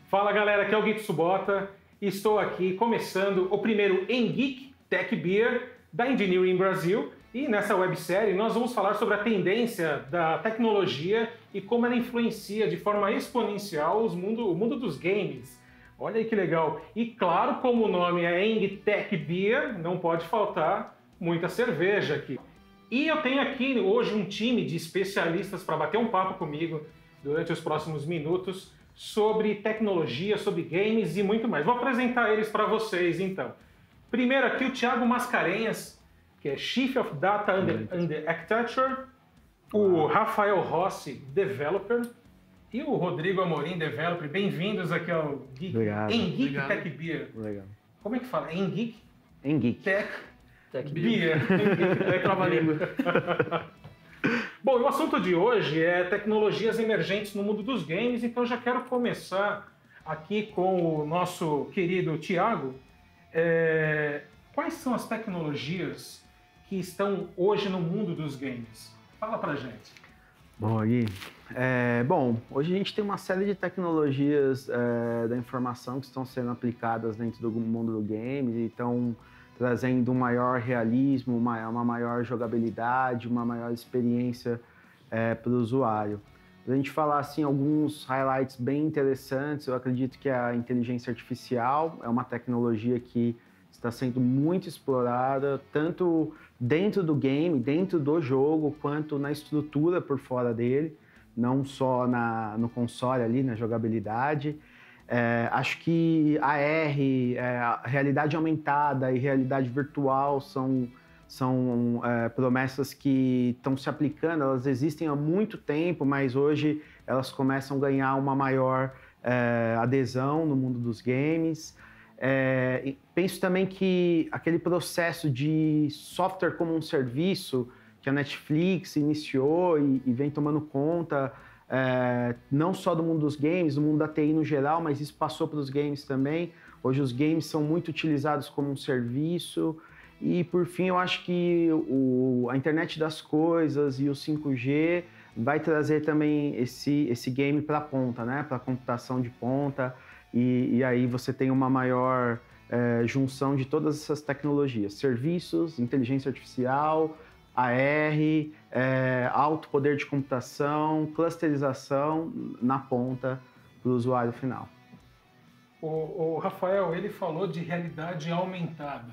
Fala galera, aqui é o Gui Tsubota e estou aqui começando o primeiro Engeek Tech Beer da Engineering Brasil. E nessa websérie nós vamos falar sobre a tendência da tecnologia e como ela influencia de forma exponencial o mundo dos games. Olha aí que legal! E claro, como o nome é Engeek Tech Beer, não pode faltar muita cerveja aqui. E eu tenho aqui hoje um time de especialistas para bater um papo comigo durante os próximos minutos sobre tecnologia, sobre games e muito mais. Vou apresentar eles para vocês então. Primeiro aqui o Thiago Mascarenhas, que é Chief of Data and Architecture, o Rafael Rossi, Developer, e o Rodrigo Amorim, Developer. Bem-vindos aqui ao Engeek Tech Beer. Legal. Como é que fala? Engeek? Engeek. Tech Beer. Trava-língua. Bom, o assunto de hoje é tecnologias emergentes no mundo dos games, então eu já quero começar aqui com o nosso querido Thiago. Quais são as tecnologias que estão hoje no mundo dos games? Fala pra gente. Bom, Gui, hoje a gente tem uma série de tecnologias da informação que estão sendo aplicadas dentro do mundo do games e estão trazendo um maior realismo, uma maior jogabilidade, uma maior experiência para o usuário. Para a gente falar assim, alguns highlights bem interessantes, eu acredito que a inteligência artificial é uma tecnologia que está sendo muito explorada, tanto dentro do game, dentro do jogo, quanto na estrutura por fora dele, não só no console ali, na jogabilidade. Acho que AR, a realidade aumentada e realidade virtual são promessas que estão se aplicando, elas existem há muito tempo, mas hoje elas começam a ganhar uma maior adesão no mundo dos games. Penso também que aquele processo de software como um serviço que a Netflix iniciou e vem tomando conta, não só do mundo dos games, do mundo da TI no geral, mas isso passou para os games também. Hoje os games são muito utilizados como um serviço. E por fim, eu acho que a internet das coisas e o 5G vai trazer também esse game para a ponta, né? Para a computação de ponta. E aí você tem uma maior junção de todas essas tecnologias. Serviços, inteligência artificial, AR, alto poder de computação, clusterização na ponta para o usuário final. O Rafael, ele falou de realidade aumentada.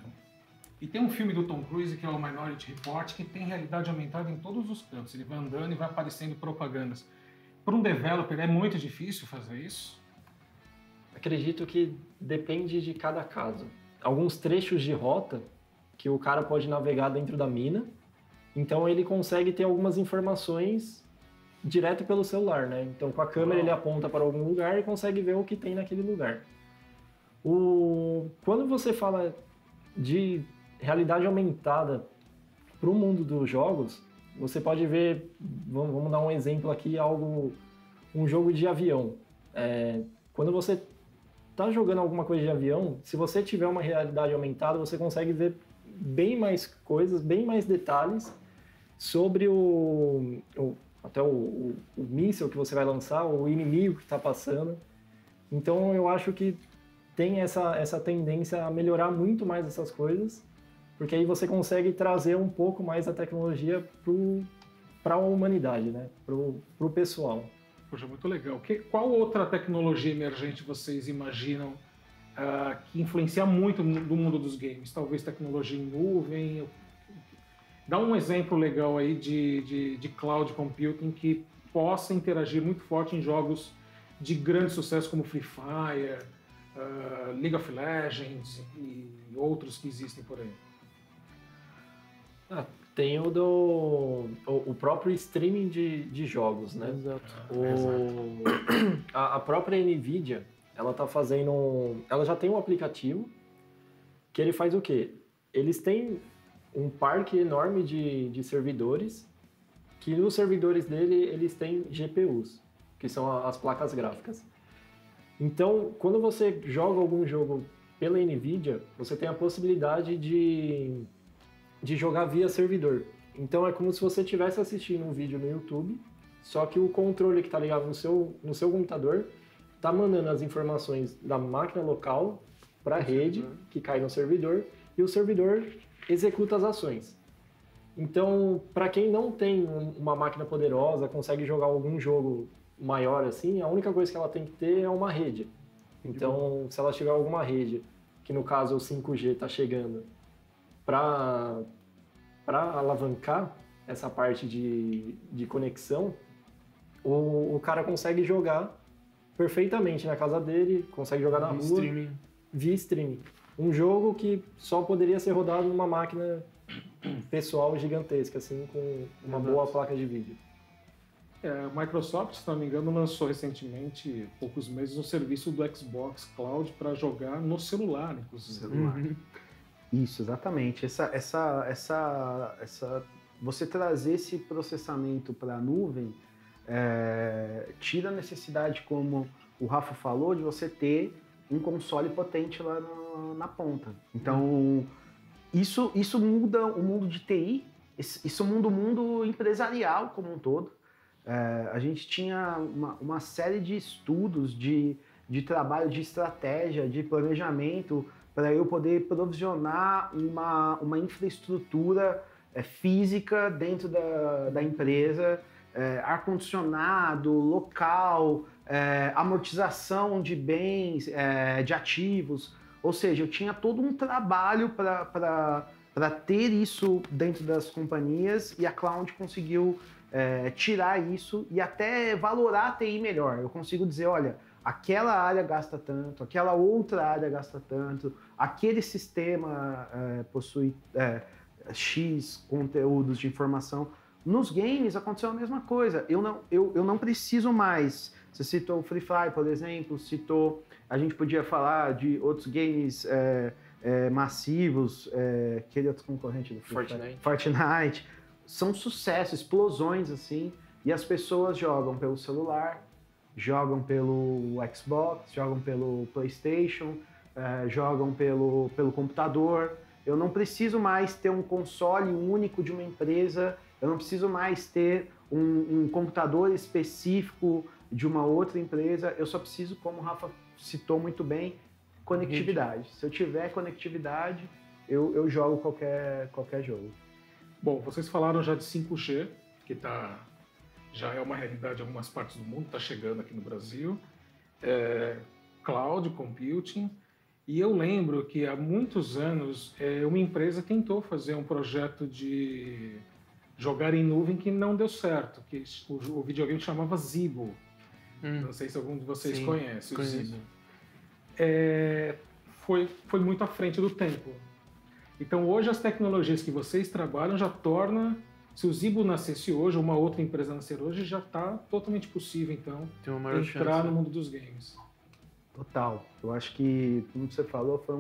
E tem um filme do Tom Cruise, que é o Minority Report, que tem realidade aumentada em todos os cantos. Ele vai andando e vai aparecendo propagandas. Para um developer é muito difícil fazer isso? Acredito que depende de cada caso. Alguns trechos de rota que o cara pode navegar dentro da mina, então ele consegue ter algumas informações direto pelo celular, né? Então com a câmera ele aponta para algum lugar e consegue ver o que tem naquele lugar. Quando você fala de realidade aumentada para o mundo dos jogos, você pode ver, vamos dar um exemplo aqui, um jogo de avião. Quando você está jogando alguma coisa de avião, se você tiver uma realidade aumentada, você consegue ver bem mais coisas, bem mais detalhes sobre até o míssil que você vai lançar, o inimigo que está passando. Então eu acho que tem essa tendência a melhorar muito mais essas coisas, porque aí você consegue trazer um pouco mais a tecnologia para a humanidade, né? Pro pessoal. Poxa, muito legal. Qual outra tecnologia emergente vocês imaginam que influencia muito do mundo dos games? Talvez tecnologia em nuvem? Dá um exemplo legal aí de cloud computing que possa interagir muito forte em jogos de grande sucesso como Free Fire, League of Legends e outros que existem por aí. Tem o próprio streaming de jogos, né? Exato. A própria NVIDIA, ela já tem um aplicativo que ele faz o quê? Eles têm um parque enorme de servidores, que nos servidores dele eles têm GPUs, que são as placas gráficas. Então, quando você joga algum jogo pela NVIDIA, você tem a possibilidade de jogar via servidor. Então é como se você estivesse assistindo um vídeo no YouTube, só que o controle que está ligado no seu computador, está mandando as informações da máquina local para a rede, que cai no servidor, e o servidor executa as ações. Então, para quem não tem uma máquina poderosa, consegue jogar algum jogo maior assim, a única coisa que ela tem que ter é uma rede. Então, se ela tiver alguma rede, que no caso o 5G está chegando, para alavancar essa parte de conexão, o cara consegue jogar perfeitamente na casa dele, consegue jogar na rua, via streaming. Um jogo que só poderia ser rodado numa máquina pessoal gigantesca, assim, com uma boa placa de vídeo. A Microsoft, se não me engano, lançou recentemente, poucos meses, um serviço do Xbox Cloud para jogar no celular, inclusive. Isso, exatamente. Você trazer esse processamento para a nuvem tira a necessidade, como o Rafa falou, de você ter um console potente lá na ponta. Então, isso muda o mundo de TI, isso muda o mundo empresarial como um todo. A gente tinha uma série de estudos, de trabalho, de estratégia, de planejamento, para eu poder provisionar uma infraestrutura física dentro da empresa, ar-condicionado, local, amortização de bens, de ativos. Ou seja, eu tinha todo um trabalho para ter isso dentro das companhias, e a Cloud conseguiu tirar isso e até valorar a TI melhor. Eu consigo dizer, olha, aquela área gasta tanto, aquela outra área gasta tanto, aquele sistema possui X conteúdos de informação. Nos games aconteceu a mesma coisa. Eu não preciso mais. Você citou o Free Fire, por exemplo, a gente podia falar de outros games massivos, aquele outro concorrente do Free Fire, Fortnite. São sucessos, explosões assim, e as pessoas jogam pelo celular, jogam pelo Xbox, jogam pelo PlayStation, jogam pelo computador. Eu não preciso mais ter um console único de uma empresa, eu não preciso mais ter um computador específico de uma outra empresa, eu só preciso, como o Rafa citou muito bem, conectividade. Se eu tiver conectividade, eu jogo qualquer jogo. Bom, vocês falaram já de 5G, que já é uma realidade em algumas partes do mundo, está chegando aqui no Brasil. Cloud computing. E eu lembro que há muitos anos uma empresa tentou fazer um projeto de jogar em nuvem que não deu certo, que o videogame chamava Zibo. Não sei se algum de vocês conhece o Zibo. Foi muito à frente do tempo. Então hoje as tecnologias que vocês trabalham já tornam, se o Zibo nascesse hoje, ou uma outra empresa nascer hoje, já está totalmente possível então entrar no mundo dos games. Total. Eu acho que, como você falou, foi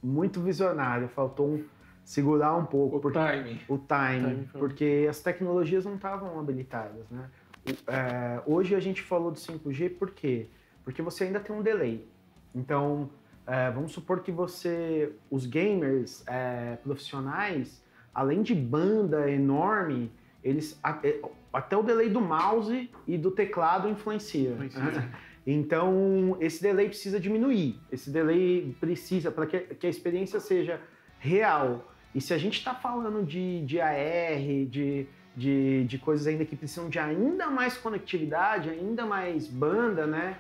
muito visionário. Faltou segurar um pouco. O timing. Porque as tecnologias não estavam habilitadas, né? Hoje a gente falou do 5G por quê? Porque você ainda tem um delay. Então, vamos supor que os gamers profissionais, além de banda enorme, eles até o delay do mouse e do teclado influencia. Então, esse delay precisa diminuir. Esse delay precisa, para que a experiência seja real. E se a gente está falando de AR, de coisas ainda que precisam de ainda mais conectividade, ainda mais banda, né?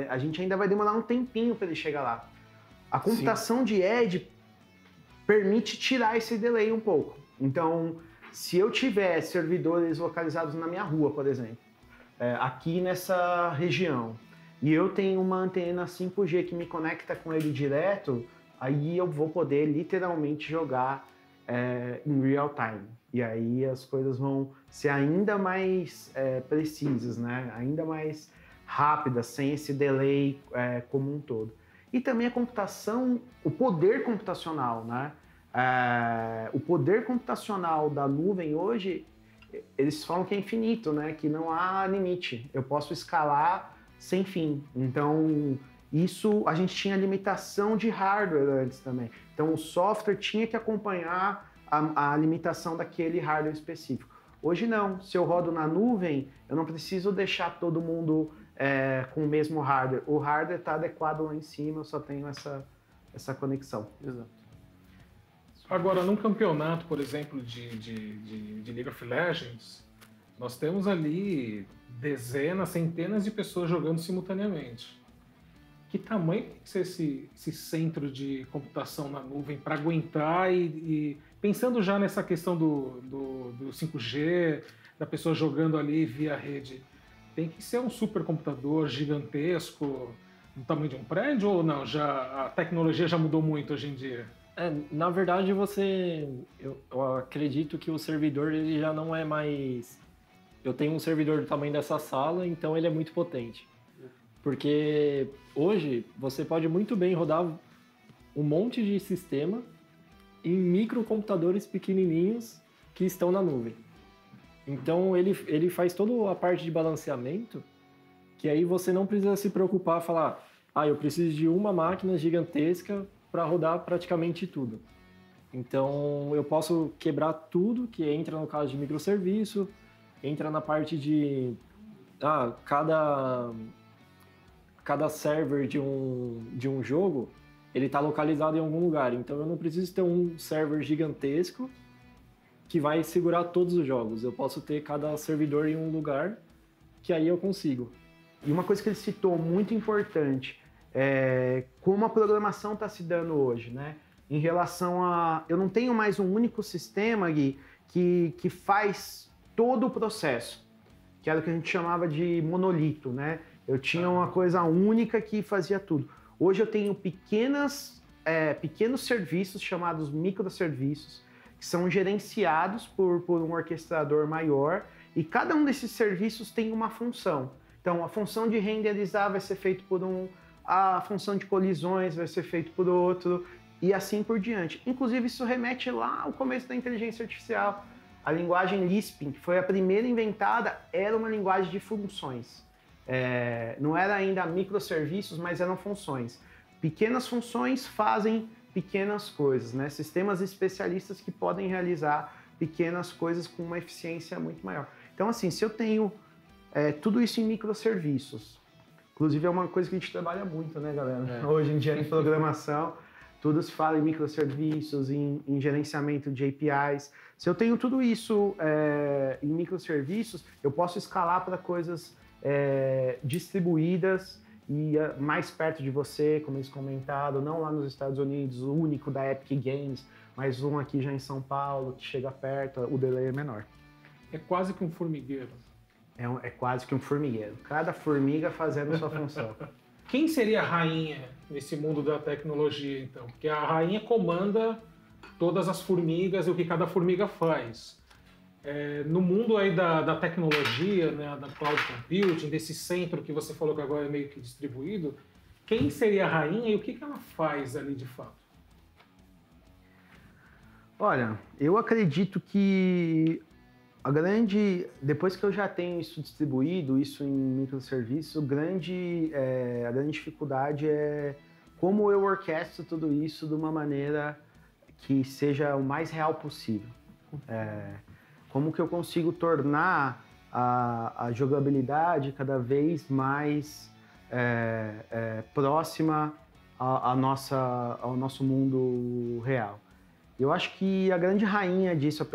A gente ainda vai demorar um tempinho para ele chegar lá. A computação de edge permite tirar esse delay um pouco. Então, se eu tiver servidores localizados na minha rua, por exemplo, aqui nessa região, e eu tenho uma antena 5G que me conecta com ele direto, aí eu vou poder literalmente jogar em real time. E aí as coisas vão ser ainda mais precisas, né? Ainda mais rápidas, sem esse delay como um todo. E também a computação, o poder computacional, né? O poder computacional da nuvem hoje, eles falam que é infinito, né? Que não há limite. Eu posso escalar sem fim. Então, isso a gente tinha limitação de hardware antes também. Então, o software tinha que acompanhar a limitação daquele hardware específico. Hoje não. Se eu rodo na nuvem, eu não preciso deixar todo mundo com o mesmo hardware. O hardware está adequado lá em cima, eu só tenho essa conexão. Exato. Agora, num campeonato, por exemplo, de League of Legends, nós temos ali dezenas, centenas de pessoas jogando simultaneamente. Que tamanho tem que ser esse centro de computação na nuvem para aguentar e pensando já nessa questão do 5G, da pessoa jogando ali via rede, tem que ser um supercomputador gigantesco, do tamanho de um prédio ou não? A tecnologia já mudou muito hoje em dia? Na verdade, eu acredito que o servidor ele já não é mais... Eu tenho um servidor do tamanho dessa sala, então ele é muito potente. Porque hoje você pode muito bem rodar um monte de sistema em microcomputadores pequenininhos que estão na nuvem. Então ele faz toda a parte de balanceamento, que aí você não precisa se preocupar, falar, eu preciso de uma máquina gigantesca para rodar praticamente tudo. Então eu posso quebrar tudo que entra no caso de microserviço, entra na parte de cada server de um jogo, ele está localizado em algum lugar. Então eu não preciso ter um server gigantesco que vai segurar todos os jogos. Eu posso ter cada servidor em um lugar, que aí eu consigo. E uma coisa que ele citou muito importante é como a programação está se dando hoje, né? Em relação a... Eu não tenho mais um único sistema, Gui, que faz todo o processo, que era o que a gente chamava de monolito, né? Eu tinha uma coisa única que fazia tudo. Hoje eu tenho pequenos serviços chamados microserviços, que são gerenciados por um orquestrador maior, e cada um desses serviços tem uma função. Então, a função de renderizar vai ser feita por um, a função de colisões vai ser feita por outro, e assim por diante. Inclusive, isso remete lá ao começo da inteligência artificial. A linguagem Lisping, que foi a primeira inventada, era uma linguagem de funções. Não era ainda microserviços, mas eram funções. Pequenas funções fazem pequenas coisas, né? Sistemas especialistas que podem realizar pequenas coisas com uma eficiência muito maior. Então, assim, se eu tenho tudo isso em microserviços, inclusive é uma coisa que a gente trabalha muito, né, galera? Hoje em dia em programação, tudo se fala em microserviços, em gerenciamento de APIs. Se eu tenho tudo isso em microserviços, eu posso escalar para coisas distribuídas e mais perto de você, como eles comentaram, não lá nos Estados Unidos, o único da Epic Games, mas um aqui já em São Paulo, que chega perto, o delay é menor. É quase que um formigueiro. É quase que um formigueiro. Cada formiga fazendo sua função. Quem seria a rainha nesse mundo da tecnologia, então? Porque a rainha comanda todas as formigas e o que cada formiga faz. No mundo aí da tecnologia, né, da cloud computing, desse centro que você falou que agora é meio que distribuído, quem seria a rainha e o que ela faz ali de fato? Olha, eu acredito que depois que eu já tenho isso distribuído, isso em microserviços, a grande dificuldade é como eu orquestro tudo isso de uma maneira que seja o mais real possível. Como que eu consigo tornar a jogabilidade cada vez mais próxima ao nosso mundo real. Eu acho que a grande rainha disso,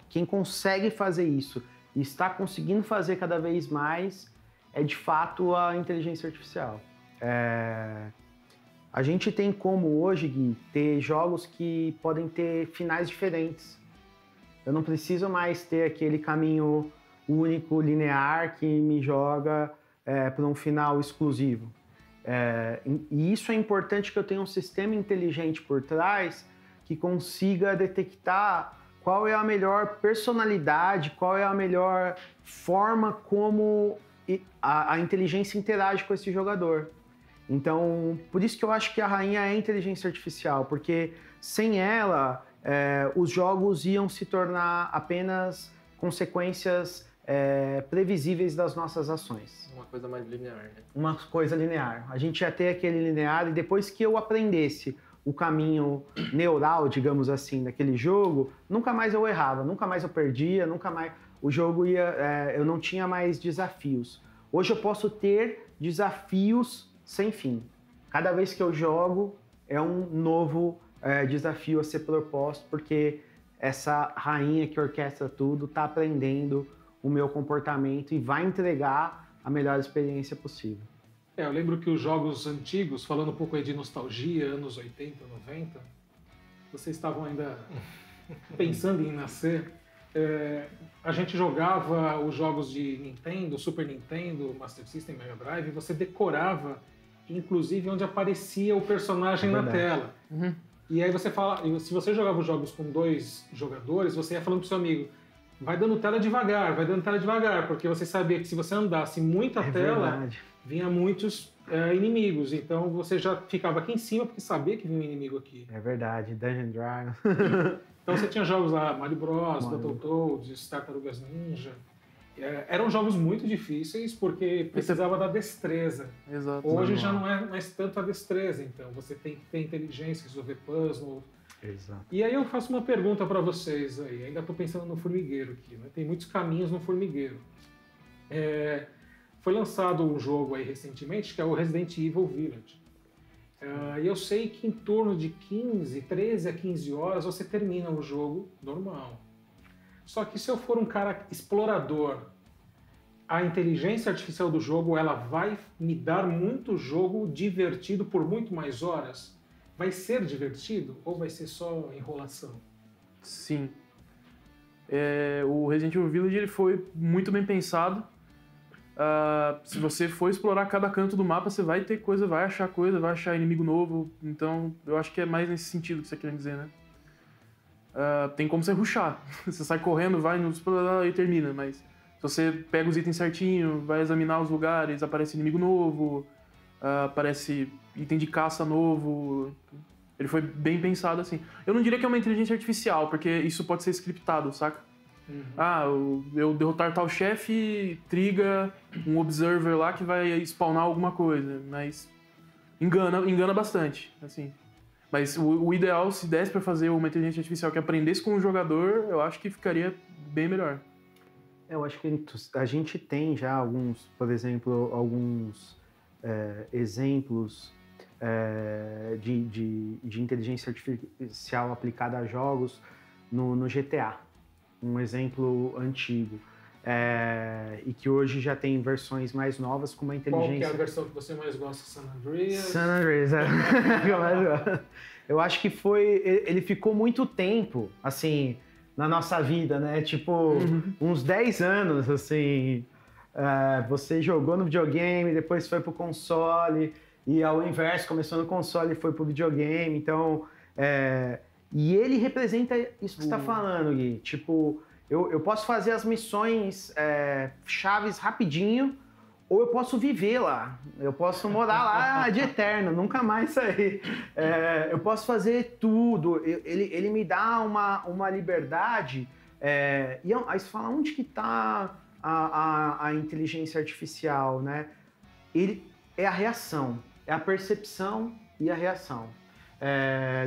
quem consegue fazer isso e está conseguindo fazer cada vez mais, é de fato a inteligência artificial. A gente tem como hoje, Gui, ter jogos que podem ter finais diferentes. Eu não preciso mais ter aquele caminho único, linear, que me joga para um final exclusivo. E isso é importante, que eu tenha um sistema inteligente por trás que consiga detectar qual é a melhor personalidade, qual é a melhor forma como a inteligência interage com esse jogador. Então, por isso que eu acho que a rainha é a inteligência artificial, porque sem ela, os jogos iam se tornar apenas consequências previsíveis das nossas ações. Uma coisa mais linear, né? Uma coisa linear. A gente ia ter aquele linear, e depois que eu aprendesse o caminho neural, digamos assim, daquele jogo, nunca mais eu errava, nunca mais eu perdia, nunca mais... O jogo eu não tinha mais desafios. Hoje eu posso ter desafios sem fim. Cada vez que eu jogo, é um novo desafio a ser proposto, porque essa rainha que orquestra tudo está aprendendo o meu comportamento e vai entregar a melhor experiência possível. Eu lembro que os jogos antigos, falando um pouco aí de nostalgia, anos 80, 90, vocês estavam ainda pensando em nascer, a gente jogava os jogos de Nintendo, Super Nintendo, Master System, Mega Drive, e você decorava, inclusive, onde aparecia o personagem na tela. Uhum. E aí você fala, se você jogava os jogos com 2 jogadores, você ia falando pro seu amigo, vai dando tela devagar, porque você sabia que se você andasse muita tela, vinha muitos inimigos. Então você já ficava aqui em cima porque sabia que vinha um inimigo aqui. É verdade, Dungeon Dragon. Então você tinha jogos lá, Mario Bros, Battletoads, Tartarugas Ninja. Eram jogos muito difíceis porque precisava da destreza. Exato. Hoje já não é mais tanto a destreza, então você tem que ter inteligência, resolver puzzle. Exato. E aí eu faço uma pergunta para vocês aí, ainda estou pensando no formigueiro aqui, né? Tem muitos caminhos no formigueiro. Foi lançado um jogo aí recentemente que é o Resident Evil Village. E eu sei que em torno de 13 a 15 horas você termina o jogo normal. Só que se eu for um cara explorador, a inteligência artificial do jogo ela vai me dar muito jogo divertido por muito mais horas? Vai ser divertido ou vai ser só enrolação? Sim. O Resident Evil Village ele foi muito bem pensado. Se você for explorar cada canto do mapa, você vai ter coisa, vai achar inimigo novo. Então, eu acho que é mais nesse sentido que você quer dizer, né? Tem como você rushar. Você sai correndo, vai e termina, mas se você pega os itens certinho, vai examinar os lugares, aparece inimigo novo, aparece item de caça novo. Ele foi bem pensado assim. Eu não diria que é uma inteligência artificial, porque isso pode ser scriptado, saca? Eu derrotar tal chefe, triga um observer lá que vai spawnar alguma coisa, mas engana bastante, assim. Mas o ideal, se desse pra fazer uma inteligência artificial que aprendesse com o jogador, eu acho que ficaria bem melhor. Eu acho que a gente tem já alguns, por exemplo, exemplos de inteligência artificial aplicada a jogos no GTA. Um exemplo antigo. E que hoje já tem versões mais novas com uma inteligência... Qual que é a versão que você mais gosta? San Andreas? San Andreas, Eu acho que ele ficou muito tempo, assim, na nossa vida, né? Tipo, uns 10 anos, assim... você jogou no videogame, depois foi pro console, e ao inverso, começou no console e foi pro videogame, então... E ele representa isso que você está falando, Gui. Tipo, eu posso fazer as missões chaves rapidinho, ou eu posso viver lá. Eu posso morar lá de eterno, nunca mais sair. Eu posso fazer tudo. Ele me dá uma liberdade. E aí você fala, onde que está a inteligência artificial, né? É a reação, é a percepção e a reação.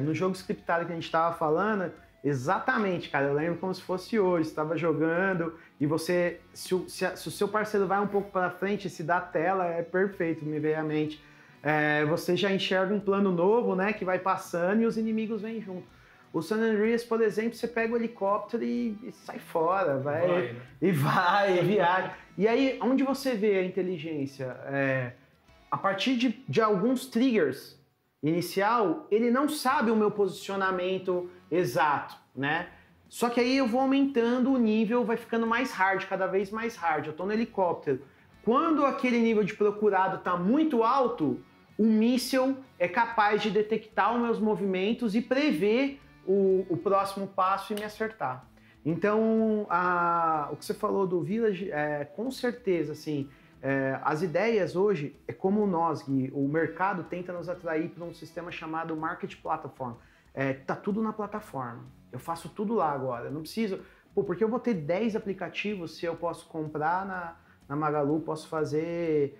No jogo scriptado que a gente estava falando, exatamente, cara, eu lembro como se fosse hoje, você estava jogando e você, se o seu parceiro vai um pouco para frente, se dá tela, é perfeito, me veio à mente. Você já enxerga um plano novo, né, que vai passando e os inimigos vêm junto. O San Andreas, por exemplo, você pega o helicóptero e sai fora, e viaja. E aí, onde você vê a inteligência? A partir de alguns triggers inicial, ele não sabe o meu posicionamento exato, né? Só que aí eu vou aumentando o nível, vai ficando mais hard, cada vez mais hard. Eu tô no helicóptero. Quando aquele nível de procurado tá muito alto, o míssil é capaz de detectar os meus movimentos e prever o próximo passo e me acertar. Então, o que você falou do Village, com certeza, assim... as ideias hoje, como nós, Gui, o mercado tenta nos atrair para um sistema chamado Market Platform. Tá tudo na plataforma. Eu faço tudo lá agora. Eu não preciso... porque eu vou ter 10 aplicativos se eu posso comprar na Magalu, posso fazer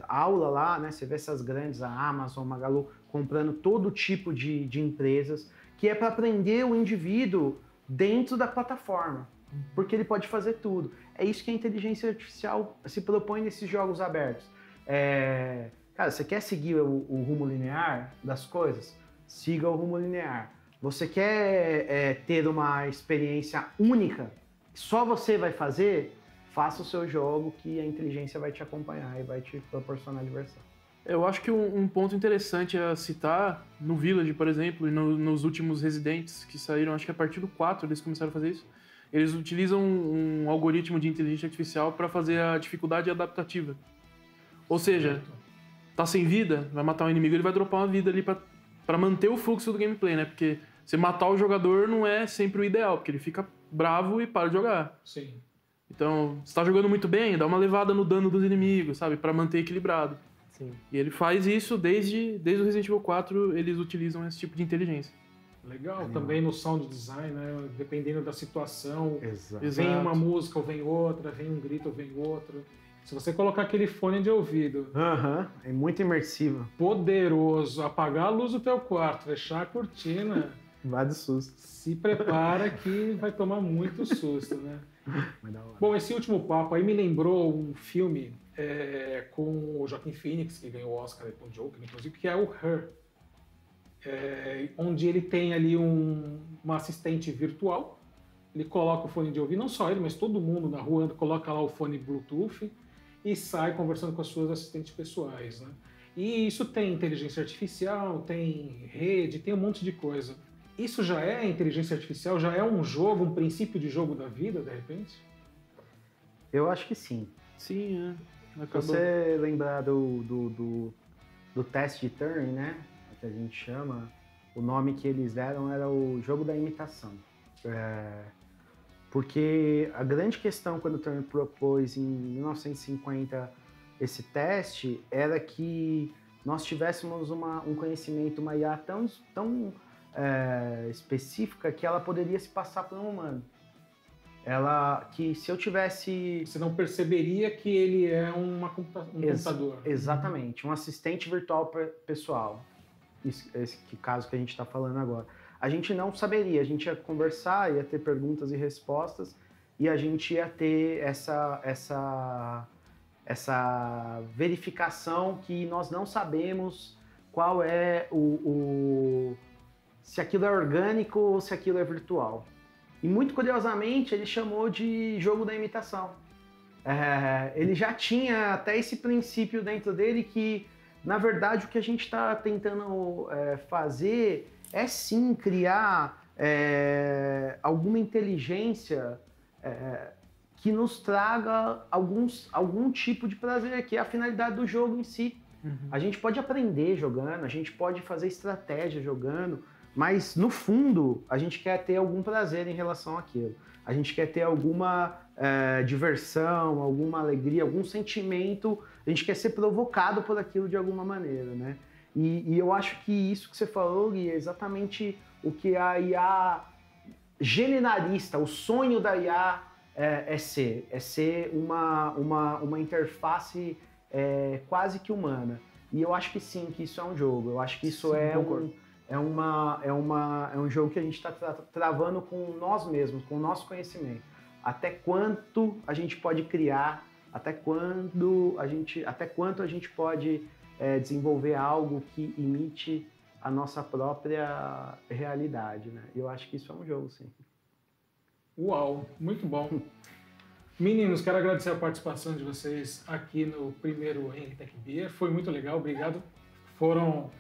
aula lá, né? Você vê essas grandes, a Amazon, Magalu, comprando todo tipo de empresas, que é para aprender o indivíduo dentro da plataforma. Porque ele pode fazer tudo. É isso que a inteligência artificial se propõe nesses jogos abertos. Cara, você quer seguir o rumo linear das coisas? Siga o rumo linear. Você quer ter uma experiência única, que só você vai fazer? Faça o seu jogo que a inteligência vai te acompanhar e vai te proporcionar diversão. Eu acho que um ponto interessante a citar, no Village, por exemplo, e nos últimos Residentes que saíram, acho que a partir do 4 eles começaram a fazer isso, eles utilizam um algoritmo de inteligência artificial para fazer a dificuldade adaptativa. Ou seja, tá sem vida, vai matar um inimigo, ele vai dropar uma vida ali para manter o fluxo do gameplay, né? Porque você matar o jogador não é sempre o ideal, porque ele fica bravo e para de jogar. Sim. Então, você tá jogando muito bem, dá uma levada no dano dos inimigos, sabe? Para manter equilibrado. Sim. E ele faz isso desde o Resident Evil 4, eles utilizam esse tipo de inteligência. Legal, também no sound design, né? Dependendo da situação, Exato. vem uma música ou vem outra, vem um grito ou vem outro. Se você colocar aquele fone de ouvido É muito imersivo. poderoso, apagar a luz do teu quarto, fechar a cortina, Vai do susto. se prepara que vai tomar muito susto, né? Mas da hora. Bom, esse último papo aí me lembrou um filme com o Joaquin Phoenix, que ganhou o Oscar com o Joker, inclusive, que é o Her. Onde ele tem ali uma assistente virtual, ele coloca o fone de ouvido, não só ele, mas todo mundo na rua coloca lá o fone Bluetooth e sai conversando com as suas assistentes pessoais, né? E isso tem inteligência artificial, tem rede, tem um monte de coisa. Isso já é inteligência artificial? Já é um jogo, um princípio de jogo da vida, de repente? Eu acho que sim. Sim, Se você lembrar do teste de Turing, né? Que a gente chama, o nome que eles deram era o jogo da imitação. Porque a grande questão quando o Turing propôs em 1950 esse teste era que nós tivéssemos um conhecimento, uma IA tão específica que ela poderia se passar por um humano. Que se eu tivesse... Você não perceberia que ele é um computador. Exatamente, um assistente virtual pessoal. Esse caso que a gente está falando agora. A gente não saberia, a gente ia conversar, ia ter perguntas e respostas, e a gente ia ter essa verificação que nós não sabemos qual é se aquilo é orgânico ou se aquilo é virtual. E muito curiosamente ele chamou de jogo da imitação. Ele já tinha até esse princípio dentro dele que, na verdade, o que a gente está tentando fazer é sim criar alguma inteligência que nos traga algum tipo de prazer, que é a finalidade do jogo em si. Uhum. A gente pode aprender jogando, a gente pode fazer estratégia jogando, mas no fundo a gente quer ter algum prazer em relação àquilo. A gente quer ter alguma diversão, alguma alegria, algum sentimento. A gente quer ser provocado por aquilo de alguma maneira, né? E eu acho que isso que você falou, Gui, é exatamente o que a IA generalista, o sonho da IA é ser uma interface quase que humana. E eu acho que sim, que isso é um jogo. Eu acho que isso é um jogo que a gente está travando com nós mesmos, com o nosso conhecimento. Até quanto a gente pode criar, até quanto a gente pode desenvolver algo que imite a nossa própria realidade, né? Eu acho que isso é um jogo, sim. Uau, muito bom. Meninos, quero agradecer a participação de vocês aqui no primeiro Tech Beer. Foi muito legal, obrigado. Foram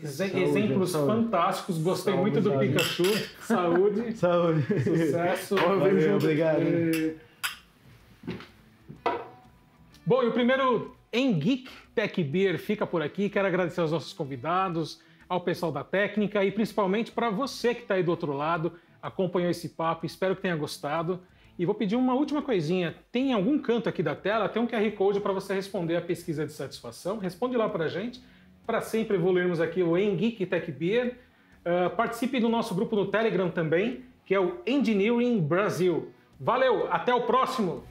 exemplos fantásticos. Gostei muito do Pikachu. Saúde. Sucesso. Valeu, obrigado. Bom, e o primeiro Geek Tech Beer fica por aqui. Quero agradecer aos nossos convidados, ao pessoal da técnica e principalmente para você que está aí do outro lado, acompanhou esse papo, espero que tenha gostado. E vou pedir uma última coisinha. Tem em algum canto aqui da tela, tem um QR Code para você responder a pesquisa de satisfação. Responde lá para a gente, para sempre evoluirmos aqui o Geek Tech Beer. Participe do nosso grupo no Telegram também, que é o Engineering Brasil. Valeu, até o próximo!